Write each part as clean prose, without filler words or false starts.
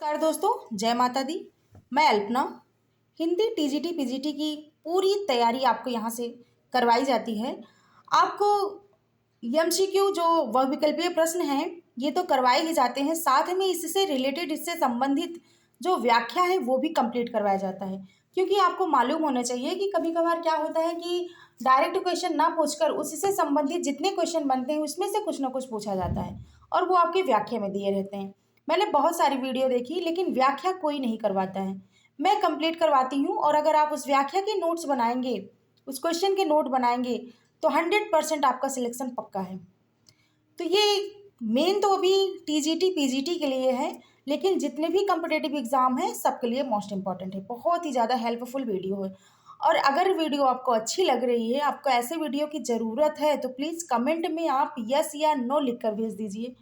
नमस्कार दोस्तों, जय माता दी। मैं अल्पना। हिंदी टीजीटी पीजीटी की पूरी तैयारी आपको यहाँ से करवाई जाती है। आपको एमसीक्यू जो बहुविकल्पीय प्रश्न हैं ये तो करवाए ही जाते हैं, साथ में इससे रिलेटेड, इससे संबंधित जो व्याख्या है वो भी कंप्लीट करवाया जाता है। क्योंकि आपको मालूम होना चाहिए कि कभी कभार क्या होता है कि डायरेक्ट क्वेश्चन ना पूछकर उससे संबंधित जितने क्वेश्चन बनते हैं उसमें से कुछ ना कुछ पूछा जाता है और वो आपकी व्याख्या में दिए रहते हैं। मैंने बहुत सारी वीडियो देखी लेकिन व्याख्या कोई नहीं करवाता है। मैं कंप्लीट करवाती हूँ और अगर आप उस व्याख्या के नोट्स बनाएंगे, उस क्वेश्चन के नोट बनाएंगे तो 100% आपका सिलेक्शन पक्का है। तो ये मेन तो अभी टीजीटी पीजीटी के लिए है, लेकिन जितने भी कम्पिटेटिव एग्जाम हैं सबके लिए मोस्ट इंपॉर्टेंट है। बहुत ही ज़्यादा हेल्पफुल वीडियो है। और अगर वीडियो आपको अच्छी लग रही है, आपको ऐसे वीडियो की ज़रूरत है, तो प्लीज़ कमेंट में आप यस या नो लिख कर भेज दीजिए।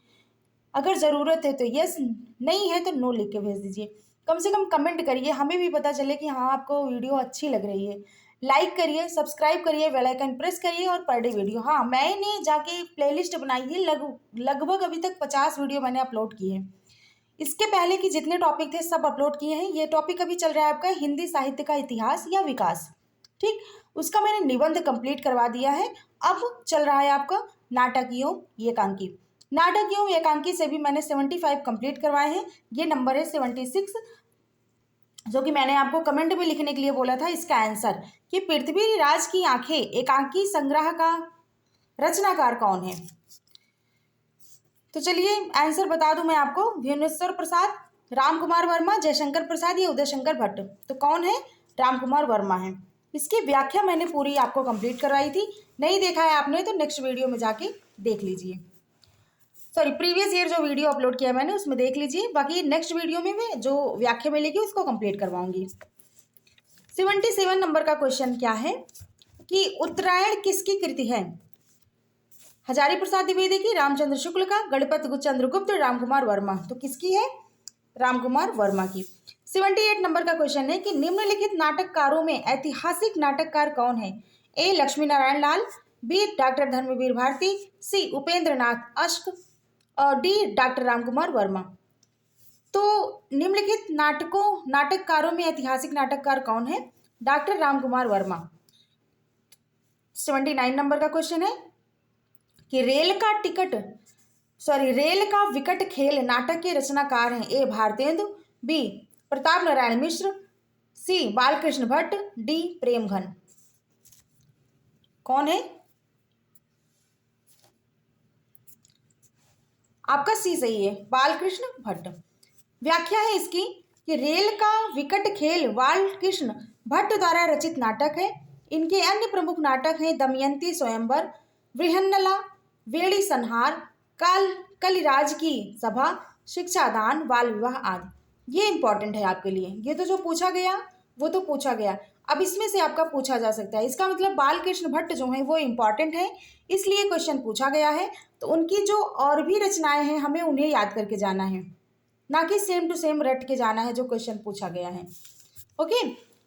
अगर ज़रूरत है तो यस, नहीं है तो नो लिख के भेज दीजिए। कम से कम कमेंट करिए, हमें भी पता चले कि हाँ आपको वीडियो अच्छी लग रही है। लाइक करिए, सब्सक्राइब करिए, बेल आइकन प्रेस करिए और पर डे वीडियो। हाँ, मैंने जाके प्लेलिस्ट बनाई है, लगभग अभी तक 50 वीडियो मैंने अपलोड किए हैं। इसके पहले कि जितने टॉपिक थे सब अपलोड किए हैं। ये टॉपिक अभी चल रहा है आपका हिंदी साहित्य का इतिहास या विकास, ठीक। उसका मैंने निबंध कंप्लीट करवा दिया है। अब चल रहा है आपका नाटक एवं एकांकी। नाटक एवं एकांकी से भी मैंने 75 कंप्लीट करवाए हैं। ये नंबर है 76, जो कि मैंने आपको कमेंट में लिखने के लिए बोला था। इसका आंसर कि पृथ्वीराज की आंखें एकांकी संग्रह का रचनाकार कौन है। तो चलिए आंसर बता दूं मैं आपको। भुवनेश्वर प्रसाद, राम कुमार वर्मा, जयशंकर प्रसाद या उदय शंकर भट्ट। तो कौन है? राम कुमार वर्मा है। इसकी व्याख्या मैंने पूरी आपको कंप्लीट करवाई थी। नहीं देखा है आपने तो नेक्स्ट वीडियो में जाके देख लीजिए। सॉरी, प्रीवियस ईयर जो वीडियो अपलोड किया मैंने उसमें देख लीजिए। बाकी नेक्स्ट वीडियो में मैं जो व्याख्या मिलेगी उसको कंप्लीट करवाऊंगी। 77 नंबर का क्वेश्चन क्या है कि उत्तरायण किसकी कृति है? हजारी प्रसाद द्विवेदी की, रामचंद्र शुक्ल का, गणपत चंद्रगुप्त, रामकुमार वर्मा। तो किसकी है? रामकुमार वर्मा की। 78 नंबर का क्वेश्चन है कि निम्नलिखित नाटककारों में ऐतिहासिक नाटककार कौन है? ए लक्ष्मी नारायण लाल, बी डॉक्टर धर्मवीर भारती, सी उपेंद्र नाथ अश्क और डी डॉक्टर रामकुमार वर्मा। तो निम्नलिखित नाटककारों में ऐतिहासिक नाटककार कौन है? डॉक्टर रामकुमार वर्मा। 79 नंबर का क्वेश्चन है कि रेल का विकट खेल नाटक के रचनाकार हैं। ए भारतेंदु, बी प्रताप नारायण मिश्र, सी बालकृष्ण भट्ट, डी प्रेमघन। कौन है? आपका सी सही है, बालकृष्ण भट्ट। व्याख्या है इसकी कि रेल का विकट खेल बालकृष्ण भट्ट द्वारा रचित नाटक है। इनके अन्य प्रमुख नाटक हैं दमयंती स्वयंवर, वृहन्नला, वेणी संहार, कलिराज की सभा, शिक्षादान, बाल विवाह आदि। ये इंपॉर्टेंट है आपके लिए। ये तो जो पूछा गया वो तो पूछा गया। अब इसमें से आपका पूछा जा सकता है। इसका मतलब बालकृष्ण भट्ट जो हैं वो इंपॉर्टेंट है, इसलिए क्वेश्चन पूछा गया है। तो उनकी जो और भी रचनाएं हैं हमें उन्हें याद करके जाना है, ना कि सेम टू सेम रट के जाना है जो क्वेश्चन पूछा गया है। ओके।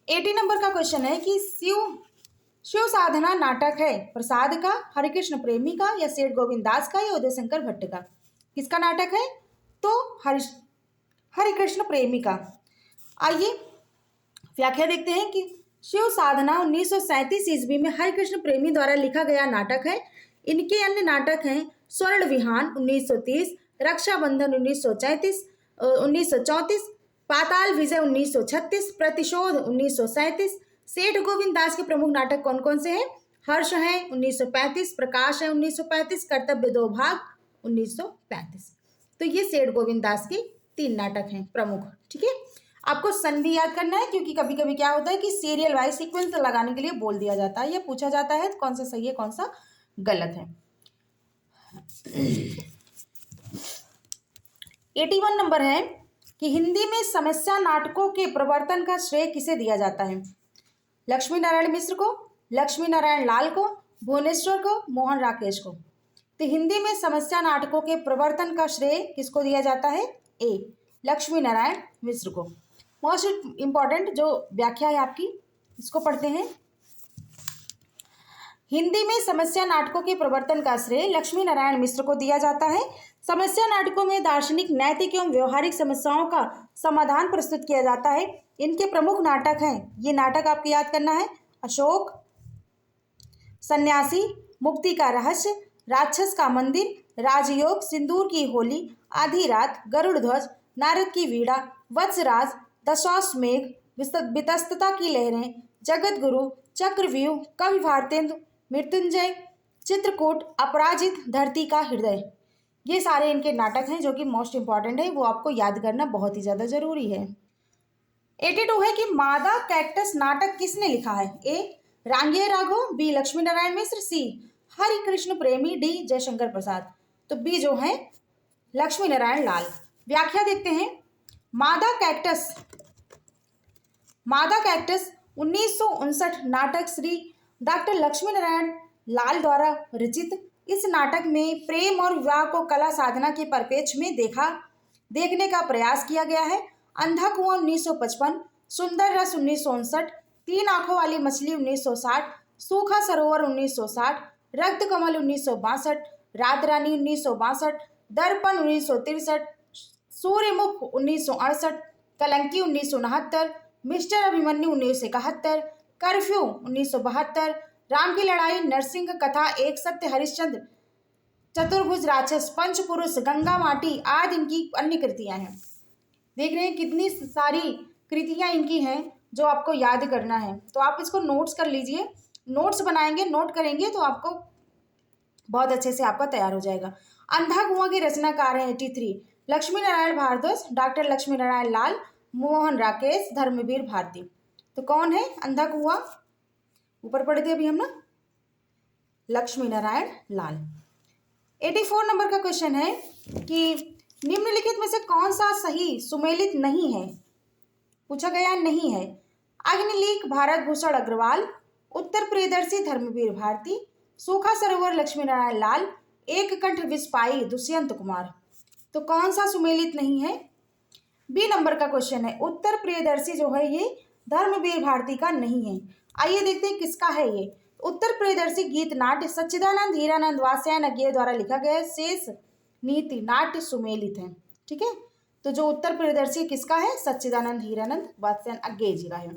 80 नंबर का क्वेश्चन है कि शिव साधना नाटक है प्रसाद का, हरिकृष्ण प्रेमी का, या सेठ गोविंद दास का, या उदय शंकर भट्ट का। किसका नाटक है? तो हरिकृष्ण प्रेमी का। आइए व्याख्या देखते हैं कि शिव साधना 1937 ईस्वी में हरिकृष्ण प्रेमी द्वारा लिखा गया नाटक है। इनके अन्य नाटक हैं स्वर्ण विहान 1930, रक्षाबंधन 1934, पाताल विजय 1936, प्रतिशोध 1937। सेठ गोविंद दास के प्रमुख नाटक कौन कौन से हैं? हर्ष है 1935, प्रकाश है 1935, कर्तव्य दो भाग 1935। तो ये सेठ गोविंद दास के 3 नाटक हैं प्रमुख। ठीक है, आपको सन भी याद करना है क्योंकि कभी कभी क्या होता है कि सीरियल वाइज सीक्वेंस लगाने के लिए बोल दिया जाता है या पूछा जाता है कौन सा सही है कौन सा गलत है। 81 नंबर है कि हिंदी में समस्या नाटकों के प्रवर्तन का श्रेय किसे दिया जाता है? लक्ष्मी नारायण मिश्र को, लक्ष्मी नारायण लाल को, भुवनेश्वर को, मोहन राकेश को। तो हिंदी में समस्या नाटकों के प्रवर्तन का श्रेय किसको दिया जाता है? ए लक्ष्मी नारायण मिश्र को। मोस्ट इंपॉर्टेंट जो व्याख्या है आपकी, इसको पढ़ते हैं। हिंदी में समस्या नाटकों के प्रवर्तन का श्रेय लक्ष्मी नारायण मिश्र को दिया जाता है। समस्या नाटकों में दार्शनिक, नैतिक एवं व्यवहारिक समस्याओं का समाधान प्रस्तुत किया जाता है। इनके प्रमुख नाटक हैं, ये नाटक आपको याद करना है, अशोक, सन्यासी, मुक्ति का रहस्य, राक्षस का मंदिर, राजयोग, सिंदूर की होली, आधी रात, गरुड़ ध्वज, नारद की वीणा, वत्सराज, दशाश्वमेघ, वितस्तता की लहरें, जगत गुरु, चक्रव्यूह, कवि भारतेंदु, मृत्युंजय, चित्रकूट, अपराजित, धरती का हृदय। ये सारे इनके नाटक हैं जो कि मोस्ट इंपॉर्टेंट है, वो आपको याद करना बहुत ही ज़्यादा जरूरी है। 82 है कि मादा कैक्टस नाटक किसने लिखा है? ए रांगिया राघव, बी लक्ष्मी नारायण मिश्र, सी हरि कृष्ण प्रेमी, डी जयशंकर प्रसाद। तो बी जो है लक्ष्मी नारायण लाल। व्याख्या देखते हैं। मादा कैक्टस 1959 नाटक श्री डॉक्टर लक्ष्मी नारायण लाल द्वारा रचित। इस नाटक में प्रेम और विवाह को कला साधना के परिप्रेक्ष्य में देखने का प्रयास किया गया है। अंधा कुआं 1955, सुंदर रस 1959, तीन आंखों वाली मछली 1960, सूखा सरोवर 1960, रक्त कमल 1962, रात रानी 1962, दर्पण 1963, सूर्यमुख 1968, कलंकी 1969, मिस्टर अभिमन्यु 1971, कर्फ्यू 1972, राम की लड़ाई, नरसिंह कथा, एक सत्य हरिश्चंद्र, चतुर्भुज राक्षस, पंचपुरुष, गंगा माटी आदि इनकी अन्य कृतियां हैं। देख रहे हैं कितनी सारी कृतियां इनकी हैं जो आपको याद करना है। तो आप इसको नोट्स कर लीजिए, नोट्स बनाएंगे, नोट करेंगे तो आपको बहुत अच्छे से आपका तैयार हो जाएगा। अंधा कुआं के रचनाकार हैं 83 लक्ष्मी नारायण भारद्वाज, डॉक्टर लक्ष्मी नारायण लाल, मोहन राकेश, धर्मवीर भारती। तो कौन है अंधा कुआं? ऊपर पढ़े थे अभी हम ना, लक्ष्मी नारायण लाल। 84 नंबर का क्वेश्चन है कि निम्नलिखित में से कौन सा सही सुमेलित नहीं है? पूछा गया नहीं है। अग्निलीक भारत भूषण अग्रवाल, उत्तर प्रियदर्शी धर्मवीर भारती, सूखा सरोवर लक्ष्मी नारायण लाल, एक कंठ विस्पाई दुष्यंत कुमार। तो कौन सा सुमेलित नहीं है? बी नंबर का क्वेश्चन है, उत्तर प्रियदर्शी जो है ये धर्मवीर भारती का नहीं है। आइए देखते हैं किसका है ये। उत्तर प्रियदर्शी गीत नाट्य सच्चिदानंद हीरानंद वात्स्यायन अज्ञेय द्वारा लिखा गया है। शेष नीति नाट्य सुमेलित है। ठीक है, तो जो उत्तर प्रियदर्शी किसका है? सच्चिदानंद हीरानंद वात्स्यायन अज्ञेय जी का है।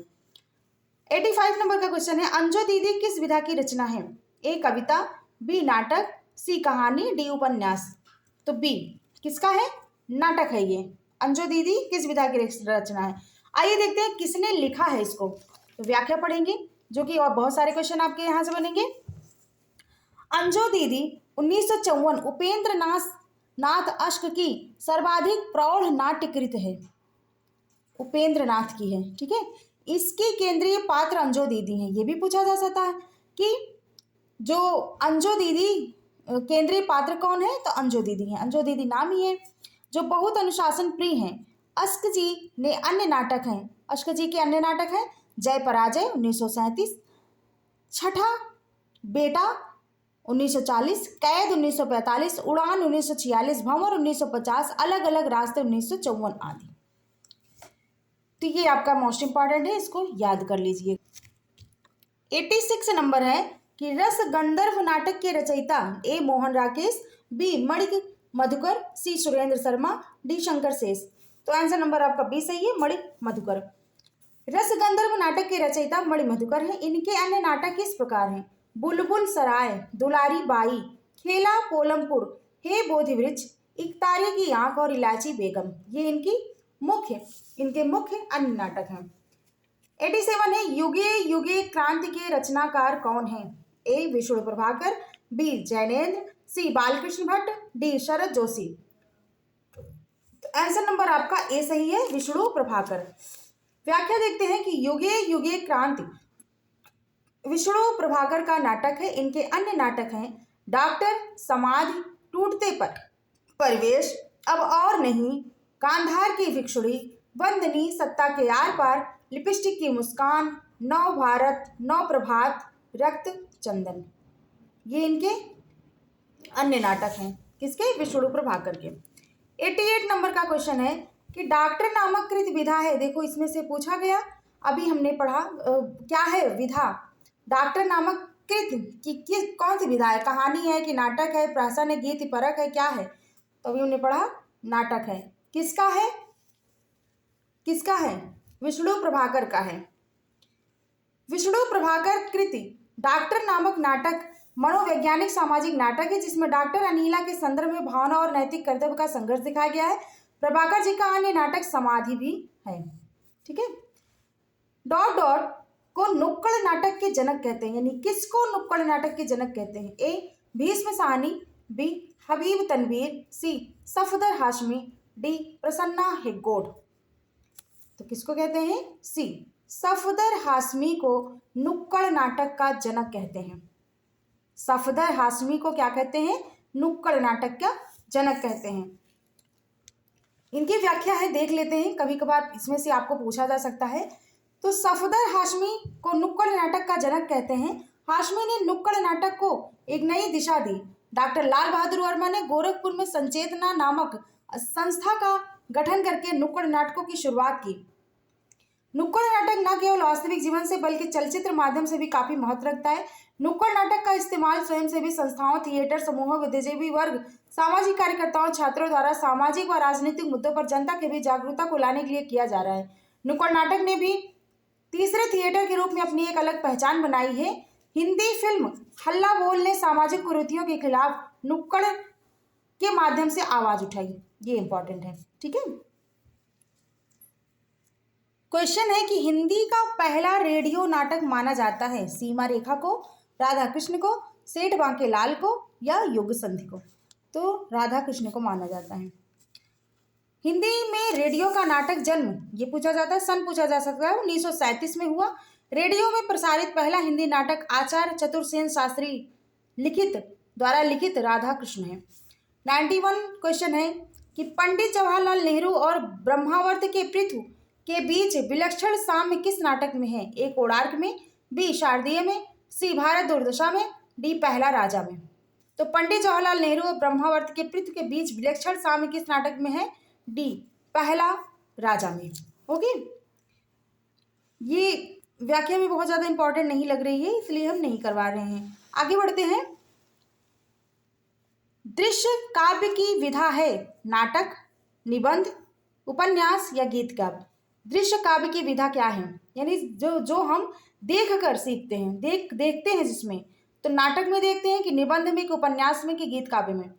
85 नंबर का क्वेश्चन है, अंजो दीदी किस विधा की रचना है? ए कविता, बी नाटक, सी कहानी, डी उपन्यास। तो बी किसका है? नाटक है ये। अंजो दीदी किस विधा की रचना है? आइए देखते हैं किसने लिखा है इसको। तो व्याख्या पढ़ेंगे जो कि और बहुत सारे क्वेश्चन आपके यहाँ से बनेंगे। अंजो दीदी 1954 उपेंद्र नाथ अश्क की सर्वाधिक प्रौढ़ नाट्य कृत है। उपेंद्र नाथ की है। ठीक है, इसके केंद्रीय पात्र अंजो दीदी हैं। ये भी पूछा जा सकता है कि जो अंजो दीदी केंद्रीय पात्र कौन है? तो अंजो दीदी हैं। अंजो दीदी नाम ही है जो बहुत अनुशासन प्रिय हैं। अश्क जी ने अन्य नाटक हैं, अश्क जी के अन्य नाटक हैं जय पराजय 1937, छठा बेटा 1940, कैद 1945, उड़ान 1946, भंवर 1950, अलग अलग रास्ते 1954 आदि। तो ये आपका मोस्ट इंपॉर्टेंट है, इसको याद कर लीजिए। 86 नंबर है कि रस गंधर्व नाटक के रचयिता ए मोहन राकेश, बी मणिक मधुकर, सी सुरेंद्र शर्मा, डी शंकर शेष। तो आंसर नंबर आपका बी सही है, मणि मधुकर। रस गंधर्व नाटक के रचयिता मणि मधुकर हैं। इनके अन्य नाटक इस प्रकार हैं, बुलबुल सराय, दुलारी बाई, खेला पोलमपुर, हे बोधि वृक्ष, इकतारे की आंख और इलायची बेगम। ये इनके मुख्य अन्य नाटक हैं। 87 है, युगे युगे क्रांति के रचनाकार कौन हैं? ए विष्णु प्रभाकर, बी जैनेन्द्र, सी बालकृष्ण भट्ट, डी शरद जोशी। तो आंसर नंबर आपका ए सही है, विष्णु प्रभाकर। व्याख्या देखते हैं कि युगे युगे क्रांति विष्णु प्रभाकर का नाटक है। इनके अन्य नाटक हैं डॉक्टर, समाधि, टूटते पर परिवेश, अब और नहीं, गांधार की भिक्षुड़ी, वंदनी, सत्ता के आर पार, लिपस्टिक की मुस्कान, नव भारत, नव प्रभात, रक्त चंदन। ये इनके अन्य नाटक हैं, किसके? विष्णु प्रभाकर के। 88 नंबर का क्वेश्चन है कि डॉक्टर नामक कृत विधा है। देखो इसमें से पूछा गया, अभी हमने पढ़ा क्या है विधा। डॉक्टर नामक कृत की कौन सी विधा है? कहानी है कि नाटक है, प्रासन है, गीत परक है, क्या है? तो अभी हमने पढ़ा नाटक है। किसका है? किसका है? विष्णु प्रभाकर का है। विष्णु प्रभाकर कृति डॉक्टर नामक नाटक मनोवैज्ञानिक सामाजिक नाटक है जिसमें डॉक्टर अनीला के संदर्भ में भावना और नैतिक कर्तव्य का संघर्ष दिखाया गया है। प्रभाकर जी का अन्य नाटक समाधि भी है। ठीक है। डॉट डॉट को नुक्कड़ नाटक के जनक कहते हैं, यानी किसको नुक्कड़ नाटक के जनक कहते हैं? ए भीष्म साहनी, बी हबीब तनवीर, सी सफदर हाशमी, डी प्रसन्ना हेगोड। तो किसको कहते हैं? सी सफदर हाशमी को नुक्कड़ नाटक का जनक कहते हैं। सफदर हाशमी को क्या कहते हैं? नुक्कड़ नाटक का जनक कहते हैं। इनकी व्याख्या है, देख लेते हैं, कभी कभार इसमें से आपको पूछा जा सकता है। तो सफदर हाशमी को नुक्कड़ नाटक का जनक कहते हैं। हाशमी ने नुक्कड़ नाटक को एक नई दिशा दी। डॉक्टर लाल बहादुर वर्मा ने गोरखपुर में संचेतना नामक संस्था का गठन करके नुक्कड़ नाटकों की शुरुआत की। नुक्कड़ नाटक न केवल वास्तविक जीवन से बल्कि चलचित्र माध्यम से भी काफी महत्व रखता है। नुक्कड़ नाटक का इस्तेमाल स्वयंसेवी संस्थाओं, थिएटर समूहों, विद्याजीवी वर्ग, सामाजिक कार्यकर्ताओं, छात्रों द्वारा सामाजिक व राजनीतिक मुद्दों पर जनता के बीच जागरूकता को लाने के लिए किया जा रहा है। नुक्कड़ नाटक ने भी तीसरे थिएटर के रूप में अपनी एक अलग पहचान बनाई है। हिंदी फिल्म हल्ला बोल ने सामाजिक कुरीतियों के खिलाफ नुक्कड़ के माध्यम से आवाज उठाई। ये इंपॉर्टेंट है। ठीक है। क्वेश्चन है कि हिंदी का पहला रेडियो नाटक माना जाता है सीमा रेखा को, राधा कृष्ण को, सेठ बांकेलाल को या युग संधि को? तो राधा कृष्ण को माना जाता है। हिंदी में रेडियो का नाटक जन्म ये पूछा जाता है, सन पूछा जा सकता है, 1937 में हुआ। रेडियो में प्रसारित पहला हिंदी नाटक आचार्य चतुर्सेन शास्त्री द्वारा लिखित राधा कृष्ण है। 91 क्वेश्चन है कि पंडित जवाहरलाल नेहरू और ब्रह्मावर्त के पृथु के बीच विलक्षण साम्य किस नाटक में है? ए कोणार्क में, बी शारदीय में, सी भारत दुर्दशा में, डी पहला राजा में। तो पंडित जवाहरलाल नेहरू और ब्रह्मावर्त के पृथु के बीच विलक्षण साम्य किस नाटक में है? डी पहला राजा में। ओके, ये व्याख्या में बहुत ज्यादा इंपॉर्टेंट नहीं लग रही है, इसलिए हम नहीं करवा रहे हैं। आगे बढ़ते हैं। दृश्य काव्य की विधा है नाटक, निबंध, उपन्यास या गीत काव्य? दृश्य काव्य की विधा क्या है? यानी जो हम देख कर सीखते हैं, देखते हैं जिसमें, तो नाटक में देखते हैं कि निबंध में कि उपन्यास में कि गीत काव्य में?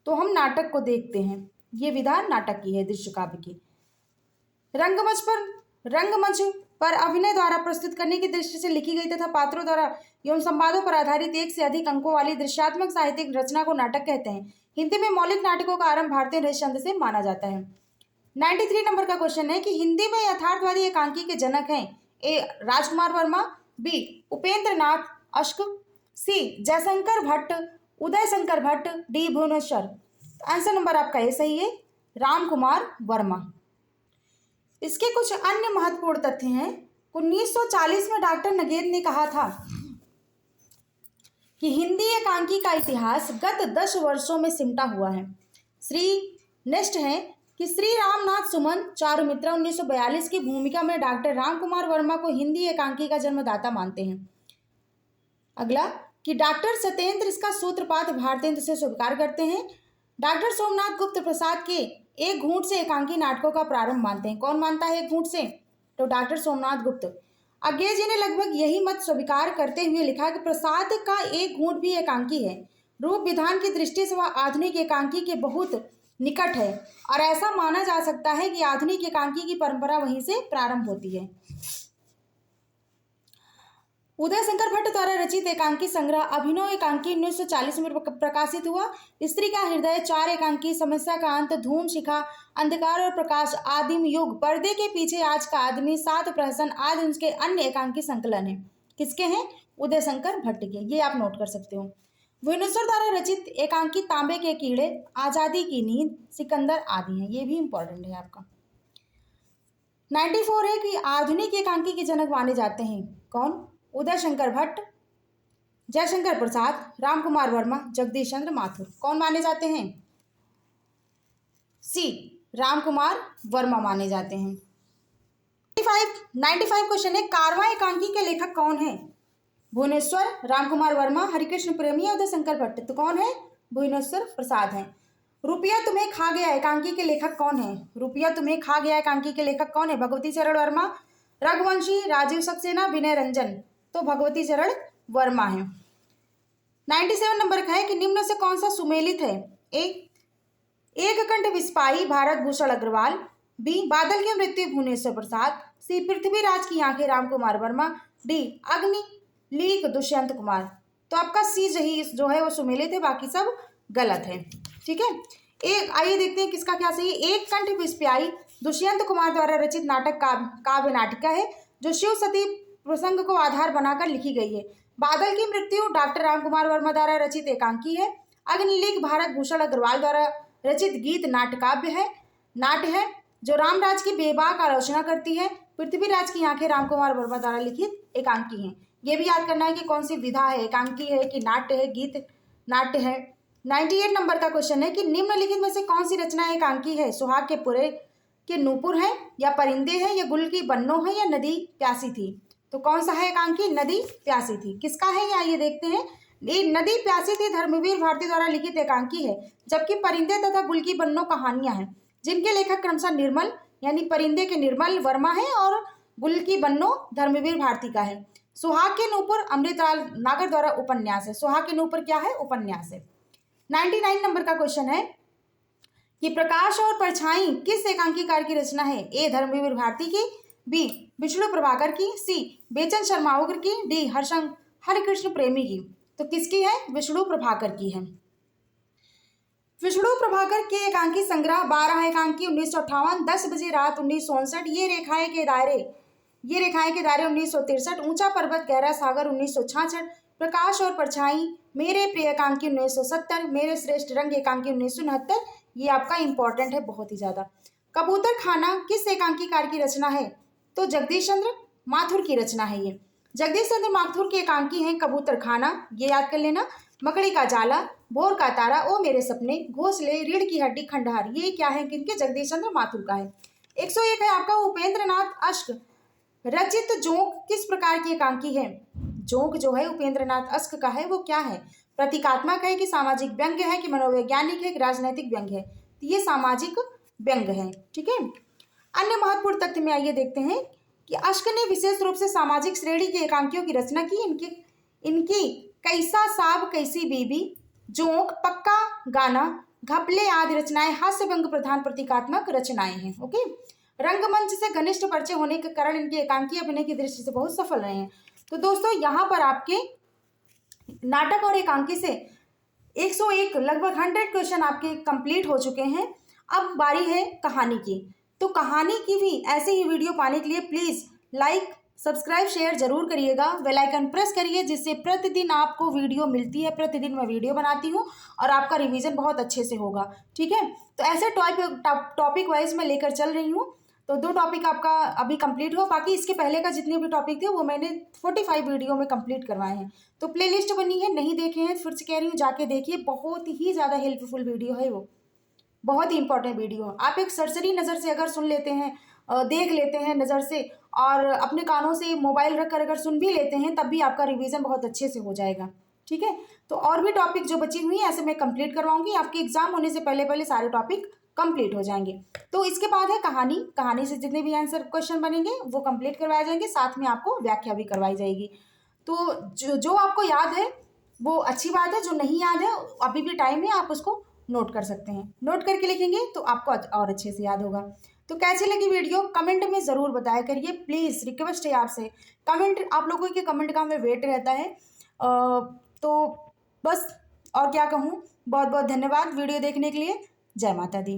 तो हम नाटक को देखते हैं। ये विधा नाटक की है, दृश्य काव्य की। रंगमंच पर अभिनय द्वारा प्रस्तुत करने की दृष्टि से लिखी गई तथा पात्रों द्वारा एवं संवादों पर आधारित एक से अधिक अंकों वाली दृश्यात्मक साहित्यिक रचना को नाटक कहते हैं। हिंदी में मौलिक नाटकों का आरंभ भारतीय हरिश्चंद्र से माना जाता है। 93 नंबर का क्वेश्चन है कि हिंदी में यथार्थवादी एकांकी के जनक हैं? A Rajkumar Verma, B Upendra Nath Ashk, C Jaishankar Bhatt, Uday Shankar Bhatt, D Bhuvneshwar. Answer number आपका ए सही है, रामकुमार वर्मा। इसके कुछ अन्य महत्वपूर्ण तथ्य हैं। 1940 में डॉक्टर नगेद ने कहा था कि हिंदी एकांकी का इतिहास गत 10 वर्षों में सिमटा हुआ है। नेक्स्ट है कि श्री रामनाथ सुमन चारुमित्रा 1942 की भूमिका में डॉक्टर रामकुमार वर्मा को हिंदी एकांकी का जन्मदाता मानते हैं। अगला कि डॉक्टर सत्येंद्र इसका सूत्रपात भारतेंद्र से स्वीकार करते हैं। डॉक्टर सोमनाथ गुप्त प्रसाद के एक घूंट से एकांकी नाटकों का प्रारंभ मानते हैं। कौन मानता है एक घूंट से? तो डॉक्टर सोमनाथ गुप्त। अज्ञे जी ने लगभग यही मत स्वीकार करते हुए लिखा कि प्रसाद का एक घूंट भी एकांकी है। रूप विधान की दृष्टि से वह आधुनिक एकांकी के बहुत निकट है और ऐसा माना जा सकता है कि आधुनिक एकांकी की परंपरा वहीं से प्रारंभ होती है। उदय शंकर भट्ट द्वारा रचित एकांकी संग्रह अभिनव एकांकी 1940 में प्रकाशित हुआ। स्त्री का हृदय, चार एकांकी, समस्या का अंत, धूम शिखा, अंधकार और प्रकाश, आदिम युग, पर्दे के पीछे आज का आदमी, सात प्रहसन आदि उनके अन्य एकांकी संकलन है। किसके हैं? उदय शंकर भट्ट के। ये आप नोट कर सकते हो। भुवनेश्वर द्वारा रचित एकांकी तांबे के कीड़े, आजादी की नींद, सिकंदर आदि हैं। ये भी इंपॉर्टेंट है आपका। 94 है कि आधुनिक एकांकी के जनक माने जाते हैं कौन? उदय शंकर भट्ट, जयशंकर प्रसाद, रामकुमार वर्मा, जगदीश चंद्र माथुर। कौन माने जाते हैं? सी रामकुमार वर्मा माने जाते हैं। 95 क्वेश्चन है कारवां एकांकी के लेखक कौन है? भुवनेश्वर, रामकुमार वर्मा, हरिकृष्ण प्रेमी या उदय शंकर भट्ट? तो कौन है? भुवनेश्वर प्रसाद हैं। रुपया तुम्हें खा गया एकांकी के लेखक कौन है? रुपया तुम्हें खा गया एकांकी के लेखक कौन है? भगवती चरण वर्मा, रघुवंशी, राजीव सक्सेना, विनय रंजन। तो भगवती चरण वर्मा है। 97 नंबर का है कि निम्न से कौन सा सुमेलित है? एक कंठ विस्पाई भारत भूषण अग्रवाल, बी बादल की मृत्यु भुवनेश्वर प्रसाद, सी पृथ्वीराज की आंखें राम कुमार वर्मा, डी अग्नि लीक दुष्यंत कुमार। तो आपका सी ही जो है वो सुमेलित है, बाकी सब गलत है। ठीक है, एक आइए देखते हैं किसका क्या सही है। एक कंठ विस्पाई दुष्यंत कुमार द्वारा रचित नाटक काव्य नाटिका है जो शिव सती प्रसंग को आधार बनाकर लिखी गई है। बादल की मृत्यु डॉक्टर राम कुमार वर्मा द्वारा रचित एकांकी है। अग्निलीक भारत भूषण अग्रवाल द्वारा रचित गीत नाट्य है जो रामराज की बेबाक आलोचना करती है। पृथ्वीराज की आंखें राम कुमार वर्मा द्वारा लिखित एकांकी है। ये भी याद करना है कि कौन सी विधा है, एकांकी है कि नाट्य है, गीत नाट्य है। 98 नंबर का क्वेश्चन है कि निम्नलिखित में से कौन सी रचना एकांकी है? सुहाग के पुरे के नूपुर है, या परिंदे है, या गुल की बन्नो है, या नदी प्यासी थी। तो कौन सा है एकांकी? नदी प्यासी थी। किसका है या ये देखते हैं। ये नदी प्यासी थी धर्मवीर भारती द्वारा लिखित एकांकी है, जबकि परिंदे तथा गुल की बन्नो कहानियां हैं जिनके लेखक क्रमशः निर्मल यानी परिंदे के निर्मल वर्मा है और गुल की बन्नो धर्मवीर भारती का है। सुहाग के नूपुर अमृतलाल नागर द्वारा उपन्यास है। सुहाग के नूपुर क्या है? उपन्यास है। 99 नंबर का क्वेश्चन है कि प्रकाश और परछाई किस एकांकीकार की रचना है? ए धर्मवीर भारती की, बी विष्णु प्रभाकर की, सी बेचन शर्मा उग्र की, डी हरिकृष्ण प्रेमी की। तो किसकी है? विष्णु प्रभाकर की है। विष्णु प्रभाकर के एकांकी संग्रह 12 एकांकी 1958, 10 बजे रात 1959, ये रेखाएं के दायरे 1963, ऊंचा पर्वत गहरा सागर 1966, प्रकाश और परछाई, मेरे प्रिय एकांकी 1970, मेरे श्रेष्ठ रंग एकांकी 1969। ये आपका इंपॉर्टेंट है बहुत ही ज्यादा। कबूतर खाना किस एकांकीकार की रचना है? तो जगदीश चंद्र माथुर की रचना है ये। जगदीश चंद्र माथुर के एकांकी हैं कबूतर खाना, ये याद कर लेना। मकड़ी का जाला, भोर का तारा, ओ मेरे सपने, घोंसले, रीढ़ की हड्डी, खंडहर, ये क्या है? किनके? जगदीश चंद्र माथुर का है। 101 है आपका उपेंद्र नाथ अश्क रचित जोंक किस प्रकार की एकांकी है? जोंक जो है उपेंद्र नाथ अश्क का है, वो क्या है? प्रतीकात्मक है कि सामाजिक व्यंग्य है कि मनोवैज्ञानिक है कि राजनैतिक व्यंग्य है? तो ये सामाजिक व्यंग्य है। ठीक है, अन्य महत्वपूर्ण तथ्य में आइए देखते हैं कि अश्क ने विशेष रूप से सामाजिक श्रेणी के एकांकियों की रचना की। इनकी कैसा साब कैसी बीबी, जोंक, पक्का गाना, घपले आदि रचनाएं हास्य व्यंग प्रधान प्रतीकात्मक रचनाएं हैं। ओके, रंगमंच से घनिष्ठ परिचय होने के कारण इनके एकांकी अभिनय की दृष्टि से बहुत सफल रहे हैं। तो दोस्तों यहाँ पर आपके नाटक और एकांकी से 101 लगभग 100 क्वेश्चन आपके कंप्लीट हो चुके हैं। अब बारी है कहानी की। तो कहानी की भी ऐसे ही वीडियो पाने के लिए प्लीज़ लाइक सब्सक्राइब शेयर जरूर करिएगा, बेल आइकन प्रेस करिए, जिससे प्रतिदिन आपको वीडियो मिलती है। प्रतिदिन मैं वीडियो बनाती हूँ और आपका रिवीजन बहुत अच्छे से होगा। ठीक है, तो ऐसे टॉपिक वाइज मैं लेकर चल रही हूँ। तो 2 टॉपिक आपका अभी कंप्लीट हो, बाकी इसके पहले का जितने भी टॉपिक थे वो मैंने 45 वीडियो में कंप्लीट करवाए हैं। तो प्लेलिस्ट बनी है, नहीं देखे हैं फिर से कह रही हूँ जाके देखिए, बहुत ही ज़्यादा हेल्पफुल वीडियो है वो, बहुत ही इंपॉर्टेंट वीडियो। आप एक सरसरी नज़र से अगर सुन लेते हैं, देख लेते हैं नज़र से, और अपने कानों से मोबाइल रखकर अगर सुन भी लेते हैं, तब भी आपका रिवीजन बहुत अच्छे से हो जाएगा। ठीक है, तो और भी टॉपिक जो बची हुई हैं ऐसे मैं कंप्लीट करवाऊंगी। आपके एग्जाम होने से पहले सारे टॉपिक कंप्लीट हो जाएंगे। तो इसके बाद है कहानी से जितने भी आंसर क्वेश्चन बनेंगे वो कंप्लीट करवाए जाएंगे, साथ में आपको व्याख्या भी करवाई जाएगी। तो जो आपको याद है वो अच्छी बात है, जो नहीं याद है अभी भी टाइम है, आप उसको नोट कर सकते हैं। नोट करके लिखेंगे तो आपको और अच्छे से याद होगा। तो कैसी लगी वीडियो कमेंट में ज़रूर बताया करिए, प्लीज़ रिक्वेस्ट है आपसे। कमेंट, आप लोगों के कमेंट का हमें वेट रहता है। तो बस और क्या कहूँ, बहुत बहुत धन्यवाद वीडियो देखने के लिए। जय माता दी।